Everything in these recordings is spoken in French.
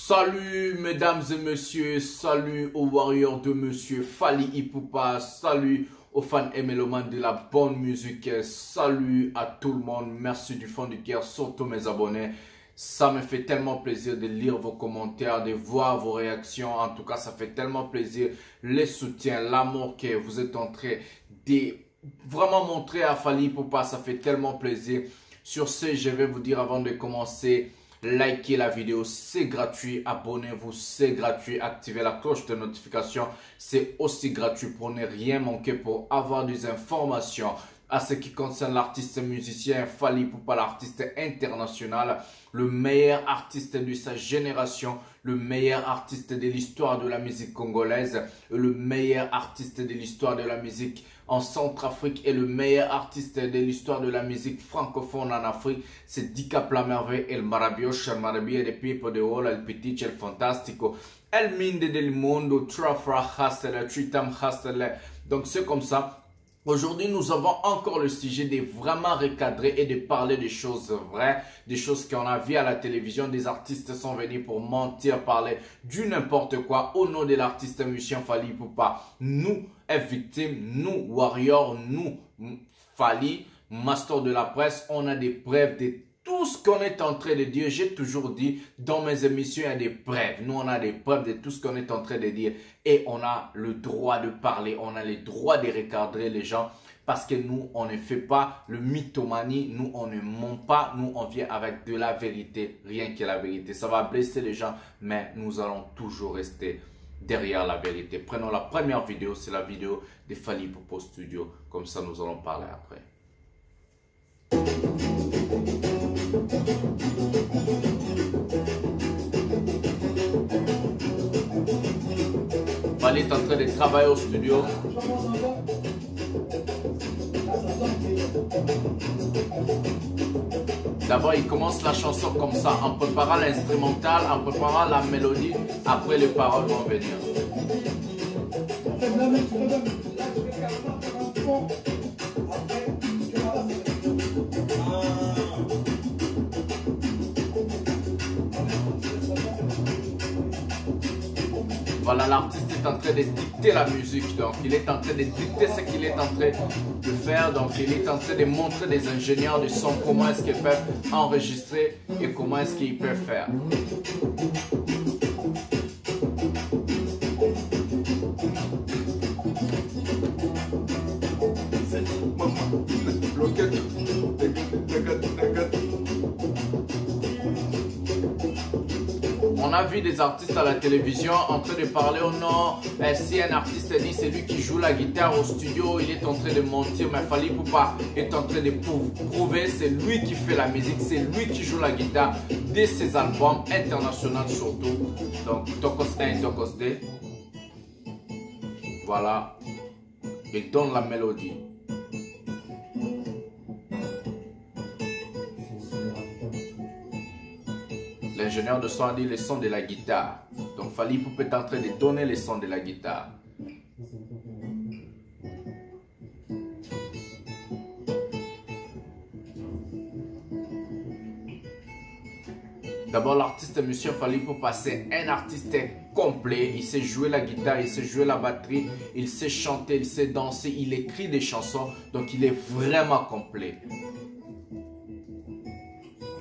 Salut mesdames et messieurs, salut aux warriors de monsieur Fally Ipupa, salut aux fans et mélomanes de la bonne musique, salut à tout le monde, merci du fond du cœur, surtout mes abonnés. Ça me fait tellement plaisir de lire vos commentaires, de voir vos réactions, en tout cas ça fait tellement plaisir, les soutiens, l'amour que vous êtes en train de vraiment montrer à Fally Ipupa, ça fait tellement plaisir. Sur ce, je vais vous dire avant de commencer, likez la vidéo, c'est gratuit, abonnez-vous, c'est gratuit, activez la cloche de notification, c'est aussi gratuit pour ne rien manquer, pour avoir des informations à ce qui concerne l'artiste musicien Fally Ipupa, l'artiste international, le meilleur artiste de sa génération, le meilleur artiste de l'histoire de la musique congolaise, le meilleur artiste de l'histoire de la musique en Centrafrique et le meilleur artiste de l'histoire de la musique francophone en Afrique. C'est Dicap la merveille, el maravilloso, el maravilloso de Pipo de Ola, el Petit, el Fantastico, el Minde del Mundo, Trafra Hustler, Tritam Hustler. Donc c'est comme ça. Aujourd'hui, nous avons encore le sujet de vraiment recadrer et de parler des choses vraies, des choses qu'on a vues à la télévision. Des artistes sont venus pour mentir, parler du n'importe quoi au nom de l'artiste musicien Fally Ipupa. Nous, victimes, nous, warriors, nous, Fally, master de la presse, on a des preuves de tout ce qu'on est en train de dire. J'ai toujours dit dans mes émissions, il y a des preuves. Nous, on a des preuves de tout ce qu'on est en train de dire. Et on a le droit de parler. On a le droit de recadrer les gens. Parce que nous, on ne fait pas le mythomanie. Nous, on ne ment pas. Nous, on vient avec de la vérité. Rien que la vérité. Ça va blesser les gens. Mais nous allons toujours rester derrière la vérité. Prenons la première vidéo. C'est la vidéo de Fally Ipupa Studio. Comme ça, nous allons parler après. Fally est en train de travailler au studio. D'abord, il commence la chanson comme ça, en préparant l'instrumental, en préparant la mélodie. Après, les paroles vont venir. Voilà, l'artiste est en train de dicter la musique, donc il est en train de dicter ce qu'il est en train de faire, donc il est en train de montrer des ingénieurs du son comment est-ce qu'ils peuvent enregistrer et comment est-ce qu'ils peuvent faire. On a vu des artistes à la télévision en train de parler au nom. Si un artiste dit c'est lui qui joue la guitare au studio, il est en train de mentir. Mais Fally Ipupa est en train de prouver c'est lui qui fait la musique, c'est lui qui joue la guitare de ses albums internationaux surtout. Donc Tokos 1 et Tokos 2. Voilà. Il donne la mélodie. L'ingénieur de son a dit les sons de la guitare. Donc Fally Ipupa est en train de donner les sons de la guitare. D'abord, l'artiste monsieur Fally Ipupa, c'est un artiste complet. Il sait jouer la guitare, il sait jouer la batterie, il sait chanter, il sait danser, il écrit des chansons. Donc il est vraiment complet.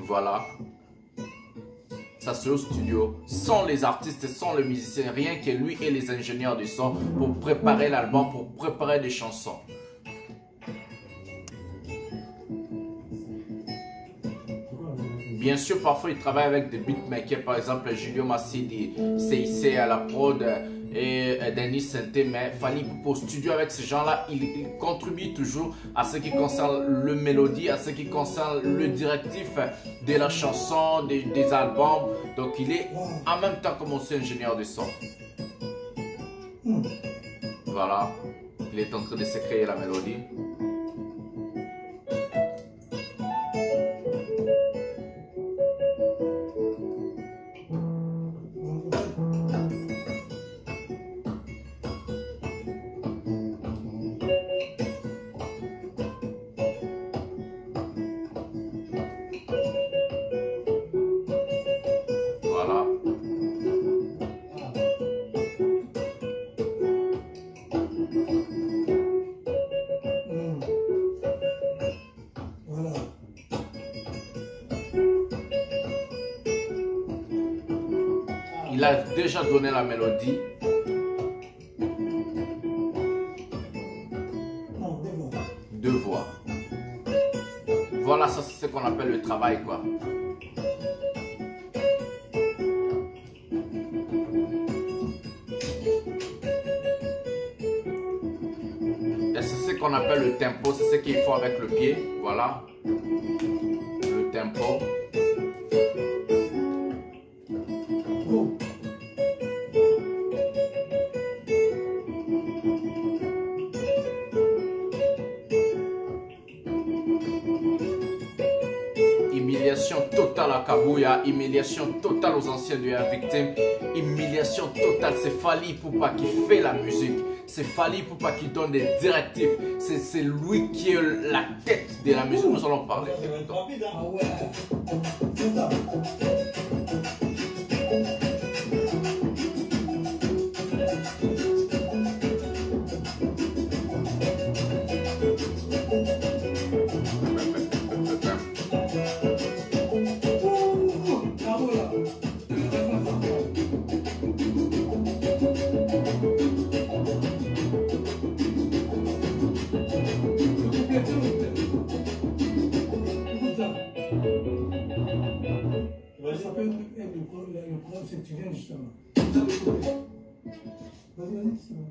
Voilà. Ça c'est au studio, sans les artistes, sans les musiciens, rien que lui et les ingénieurs du son pour préparer l'album, pour préparer des chansons. Bien sûr, parfois il travaille avec des beatmakers, par exemple Julio Massidi, CIC à la prod et Denis Santé, mais Fally Ipupa au studio avec ces gens-là, il contribue toujours à ce qui concerne le mélodie, à ce qui concerne le directif de la chanson, des albums. Donc il est en même temps comme aussi ingénieur de son. Voilà, il est en train de se créer la mélodie. Voilà. Il a déjà donné la mélodie. Non, deux voix. Voilà, ça c'est ce qu'on appelle le travail, quoi. Et c'est ce qu'on appelle le tempo, c'est ce qu'il faut avec le pied. Voilà. Le tempo. Humiliation totale à Kabouya, humiliation totale aux anciens de la victime, humiliation totale, c'est Fally Ipupa qui fait la musique, c'est Fally Ipupa qui donne des directives, c'est lui qui est la tête de la musique, nous allons parler. Ah ouais, c'est ça. Ça peut être le problème, c'est que tu viens justement. Vas-y, vas-y, c'est bon.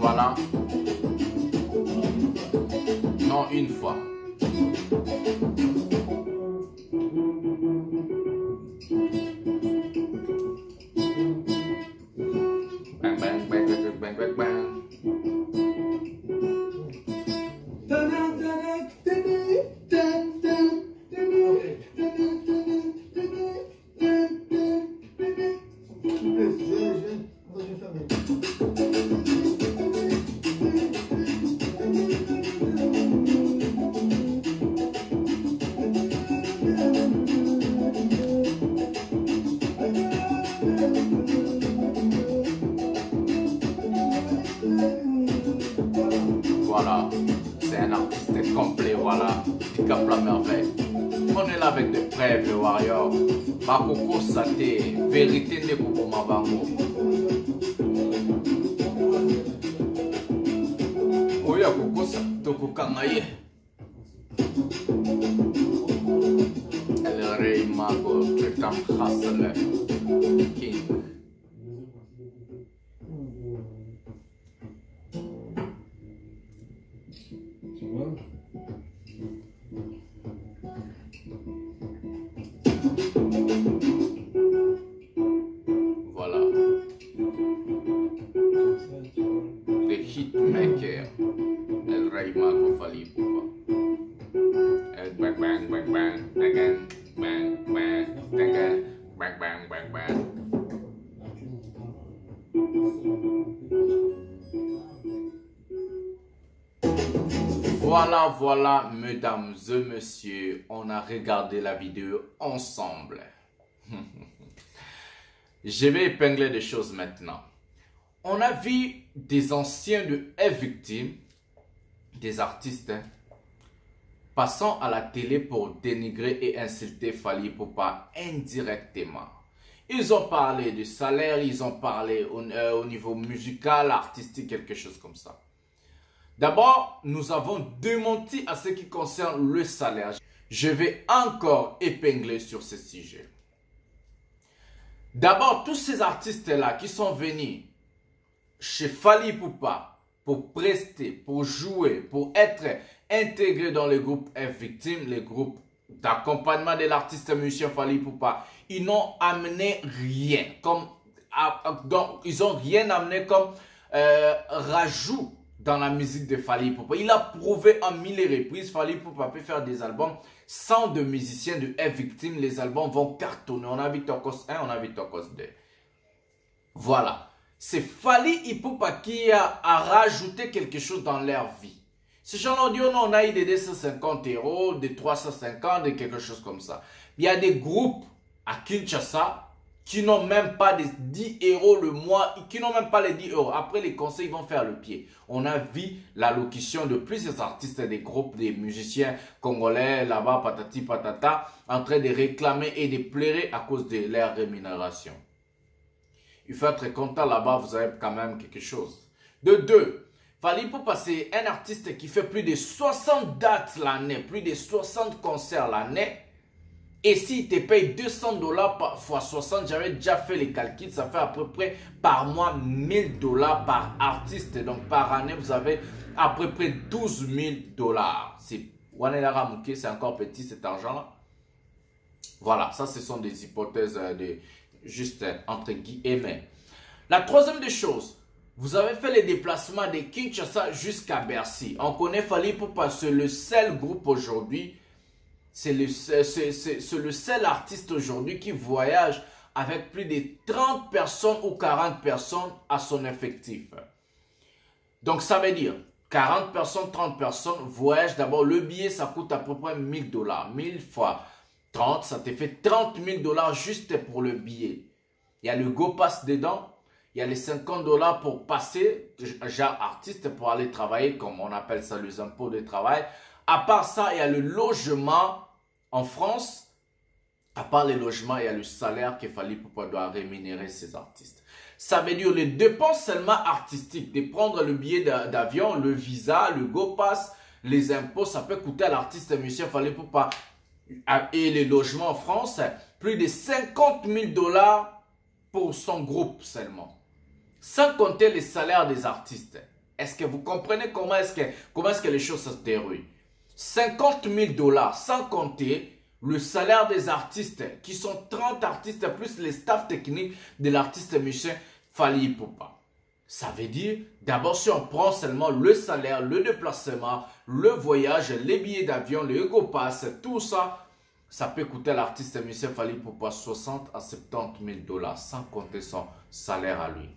Voilà. Non, une fois. Bang, bang, bang, bang, bang, bang, bang. Voilà, c'est un artiste complet, voilà, il capte la merveille. On est là avec des preuves, le Warrior. Bakoko Sate, vérité de Koko Mabango. Oya Koko Sato Kangaye. El Rey Mago, Tritam Hustler, King. Voilà. Le hitmaker. El Rey Mago Fally Ipupa. Bang bang bang bang bang bang bang bang bang bang bang bang. Voilà, voilà, mesdames et messieurs, on a regardé la vidéo ensemble. Je vais épingler des choses maintenant. On a vu des anciens de F-Victime, des artistes, passant à la télé pour dénigrer et insulter Fally Ipupa indirectement. Ils ont parlé du salaire, ils ont parlé au niveau musical, artistique, quelque chose comme ça. D'abord, nous avons démenti à ce qui concerne le salaire. Je vais encore épingler sur ce sujet. D'abord, tous ces artistes-là qui sont venus chez Fally Ipupa pour prester, pour jouer, pour être intégrés dans le groupe F-Victime, le groupe d'accompagnement de l'artiste musicien Fally Ipupa, ils n'ont amené rien. Donc, ils n'ont rien amené comme rajout dans la musique de Fally Ipupa. Il a prouvé en 1000 reprises, Fally Ipupa peut faire des albums sans de musiciens de F-Victim. Les albums vont cartonner. On a Victor Cos 1, on a Victor Cos 2. Voilà. C'est Fally Ipupa qui a rajouté quelque chose dans leur vie. Ces gens-là ont dit, oh non, on a eu des 250 €, des 350, des quelque chose comme ça. Il y a des groupes à Kinshasa qui n'ont même pas des 10 € le mois, qui n'ont même pas les 10 €. Après les conseils, ils vont faire le pied. On a vu l'allocution de plusieurs artistes, des groupes, des musiciens congolais, là-bas, patati patata, en train de réclamer et de pleurer à cause de leur rémunération. Il faut être content là-bas, vous avez quand même quelque chose. De deux, Fally Ipupa, c'est un artiste qui fait plus de 60 dates l'année, plus de 60 concerts l'année. Et s'il te paye 200 $ par fois 60, j'avais déjà fait les calculs, ça fait à peu près par mois 1000 $ par artiste. Donc par année, vous avez à peu près 12 000 $. C'est encore petit cet argent-là. Voilà, ça ce sont des hypothèses juste entre guillemets. La troisième des choses, vous avez fait les déplacements de Kinshasa jusqu'à Bercy. On connaît Fally Ipupa, c'est le seul groupe aujourd'hui. C'est le seul artiste aujourd'hui qui voyage avec plus de 30 personnes ou 40 personnes à son effectif. Donc ça veut dire 40 personnes, 30 personnes voyagent. D'abord le billet ça coûte à peu près 1000 $. 1000 fois 30, ça te fait 30 000 $ juste pour le billet. Il y a le Go Pass dedans. Il y a les 50 $ pour passer, genre artiste, pour aller travailler, comme on appelle ça les impôts de travail. À part ça, il y a le logement en France. À part les logements, il y a le salaire que Fally Ipupa doit rémunérer ses artistes. Ça veut dire les dépenses seulement artistiques, de prendre le billet d'avion, le visa, le Go Pass, les impôts, ça peut coûter à l'artiste monsieur Fally Ipupa et les logements en France, plus de 50 000 $ pour son groupe seulement. Sans compter les salaires des artistes. Est-ce que vous comprenez comment est-ce que les choses se déroulent? 50 000 $ sans compter le salaire des artistes, qui sont 30 artistes plus les staffs techniques de l'artiste monsieur Fally Ipupa. Ça veut dire, d'abord si on prend seulement le salaire, le déplacement, le voyage, les billets d'avion, le Go Pass, tout ça, ça peut coûter à l'artiste monsieur Fally Ipupa 60 à 70 000 $ sans compter son salaire à lui.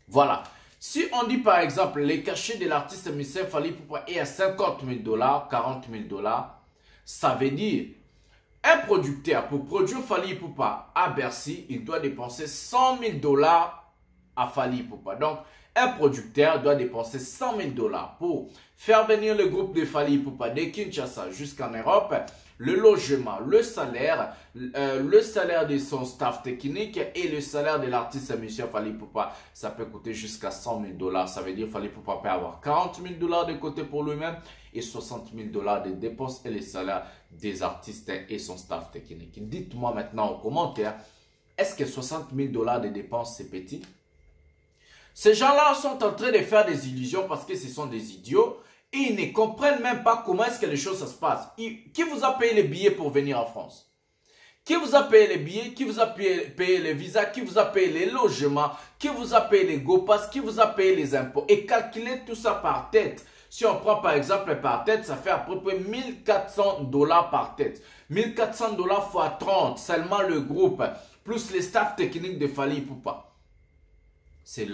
Voilà. Si on dit par exemple les cachets de l'artiste monsieur Fally Ipupa est à 50 000 $, 40 000 $, ça veut dire un producteur pour produire Fally Ipupa à Bercy, il doit dépenser 100 000 $ à Fally Ipupa. Donc un producteur doit dépenser 100 000 $ pour faire venir le groupe de Fally Ipupa de Kinshasa jusqu'en Europe, le logement, le salaire de son staff technique et le salaire de l'artiste monsieur Fally Ipupa. Ça peut coûter jusqu'à 100 000 $. Ça veut dire Fally Ipupa peut avoir 40 000 $ de côté pour lui-même et 60 000 $ de dépenses et les salaires des artistes et son staff technique. Dites-moi maintenant en commentaire, est-ce que 60 000 $ de dépenses c'est petit? Ces gens-là sont en train de faire des illusions parce que ce sont des idiots et ils ne comprennent même pas comment est-ce que les choses se passent. Qui vous a payé les billets pour venir en France? Qui vous a payé les billets? Qui vous a payé les visas? Qui vous a payé les logements? Qui vous a payé les Go Pass? Qui vous a payé les impôts? Et calculez tout ça par tête. Si on prend par exemple par tête, ça fait à peu près 1400 $ par tête. 1400 $ fois 30, seulement le groupe, plus les staffs techniques de Fally Ipupa. C'est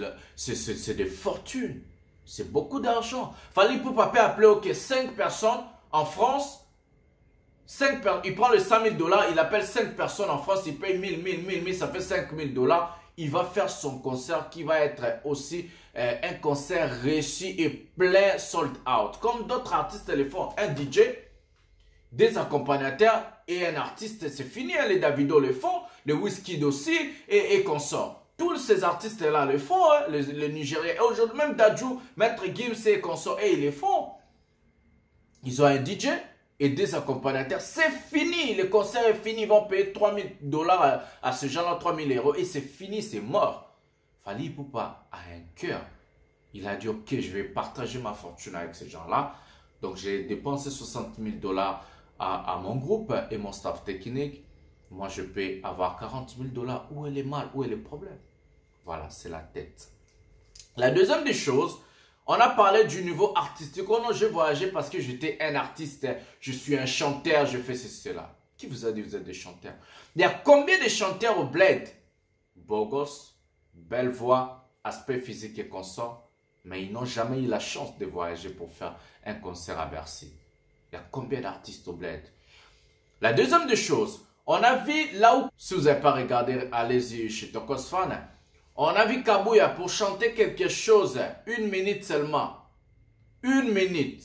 des fortunes. C'est beaucoup d'argent. Fally Ipupa peut appeler 5 personnes en France. Il prend les 100 000 $, il appelle 5 personnes en France, il paye 1000, ça fait 5 000 $. Il va faire son concert qui va être aussi un concert réussi et plein sold out. Comme d'autres artistes le font. Un DJ, des accompagnateurs et un artiste, c'est fini. Les Davido le font, les Wizkid aussi et consorts. Tous ces artistes-là le font, hein, les Nigériens. Et aujourd'hui, même Dadju, Maître Gims et consorts, ils le font. Ils ont un DJ et des accompagnateurs. C'est fini. Le concert est fini. Ils vont payer 3 000 $ à ce genre-là, 3 000 € et c'est fini, c'est mort. Fally Ipupa a un cœur. Il a dit, ok, je vais partager ma fortune avec ces gens-là. Donc, j'ai dépensé 60 000 $ à mon groupe et mon staff technique. Moi, je peux avoir 40 000 $. Où est le mal? Où est le problème? Voilà, c'est la tête. La deuxième des choses, On a parlé du niveau artistique. Oh non, j'ai voyagé parce que j'étais un artiste. Je suis un chanteur, je fais ceci, cela. Qui vous a dit que vous êtes des chanteurs? Il y a combien de chanteurs au bled? Beau gosse, belle voix, aspect physique et consort. Mais ils n'ont jamais eu la chance de voyager pour faire un concert à Bercy. Il y a combien d'artistes au bled? La deuxième des choses, on a vu là où, si vous n'avez pas regardé, allez-y chez Tokos Fan, on a vu Kabouya pour chanter quelque chose, 1 minute seulement. 1 minute.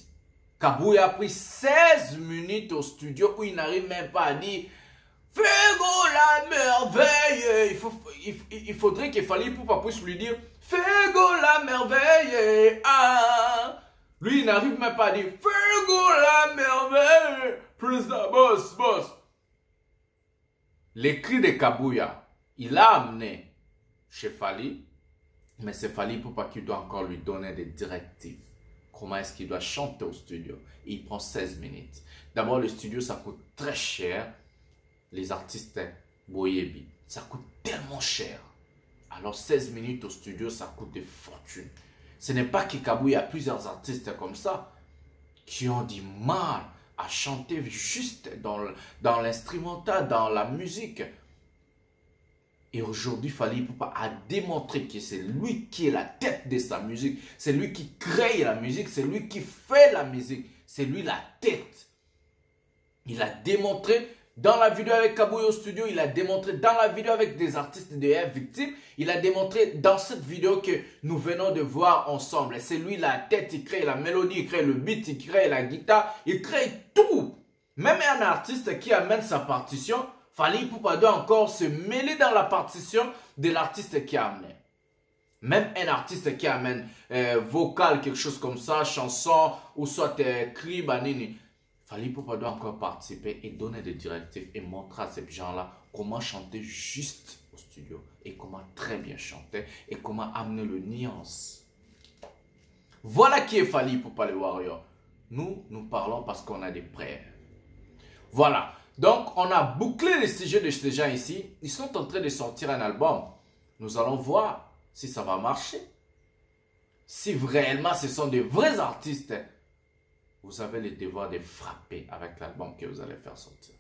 Kabouya a pris 16 minutes au studio où il n'arrive même pas à dire Fego la merveille. Il faudrait qu'il fallait pour pas puisse lui dire Fego la merveille. Ah. Lui, il n'arrive même pas à dire Fego la merveille. Plus la boss. L'écrit de Kabouya, il a amené chez Fally, mais c'est Fally Ipupa qui doit encore lui donner des directives. Comment est-ce qu'il doit chanter au studio? Et il prend 16 minutes. D'abord, le studio, ça coûte très cher. Les artistes Boyebi, ça coûte tellement cher. Alors 16 minutes au studio, ça coûte des fortunes. Ce n'est pas que Kabouya, il y a plusieurs artistes comme ça qui ont du mal à chanter juste dans l'instrumental, dans la musique. Et aujourd'hui, Fally Ipupa a démontré que c'est lui qui est la tête de sa musique. C'est lui qui crée la musique. C'est lui qui fait la musique. C'est lui la tête. Il a démontré dans la vidéo avec Kabouya au studio. Il a démontré dans la vidéo avec des artistes de F Victime. Il a démontré dans cette vidéo que nous venons de voir ensemble. C'est lui la tête. Il crée la mélodie, il crée le beat, il crée la guitare. Il crée tout. Même un artiste qui amène sa partition, Fally Ipupa doit encore se mêler dans la partition de l'artiste qui a amené. Même un artiste qui amène vocal, quelque chose comme ça, chanson, ou soit cri, banini. Fally Ipupa doit encore participer et donner des directives et montrer à ces gens-là comment chanter juste au studio. Et comment très bien chanter et comment amener le nuance. Voilà qui est Fally Ipupa le Warrior. Nous parlons parce qu'on a des preuves. Voilà. Donc, on a bouclé les sujets de ces gens ici. Ils sont en train de sortir un album. Nous allons voir si ça va marcher. Si réellement ce sont des vrais artistes, vous avez le devoir de frapper avec l'album que vous allez faire sortir.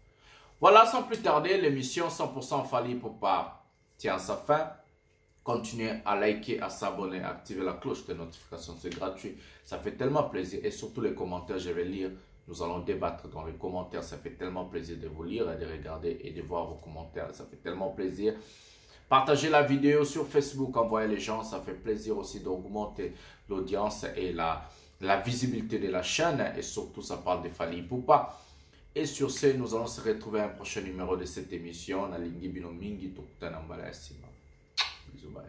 Voilà, sans plus tarder, l'émission 100% Fally Ipupa tient à sa fin. Continuez à liker, à s'abonner, à activer la cloche de notification. C'est gratuit. Ça fait tellement plaisir. Et surtout les commentaires, je vais lire. Nous allons débattre dans les commentaires. Ça fait tellement plaisir de vous lire et de regarder et de voir vos commentaires. Ça fait tellement plaisir. Partagez la vidéo sur Facebook. Envoyez les gens. Ça fait plaisir aussi d'augmenter l'audience et la visibilité de la chaîne. Et surtout, ça parle de Fally Ipupa. Et sur ce, nous allons se retrouver à un prochain numéro de cette émission. Nalingi Bino Mingi Bisous, bye.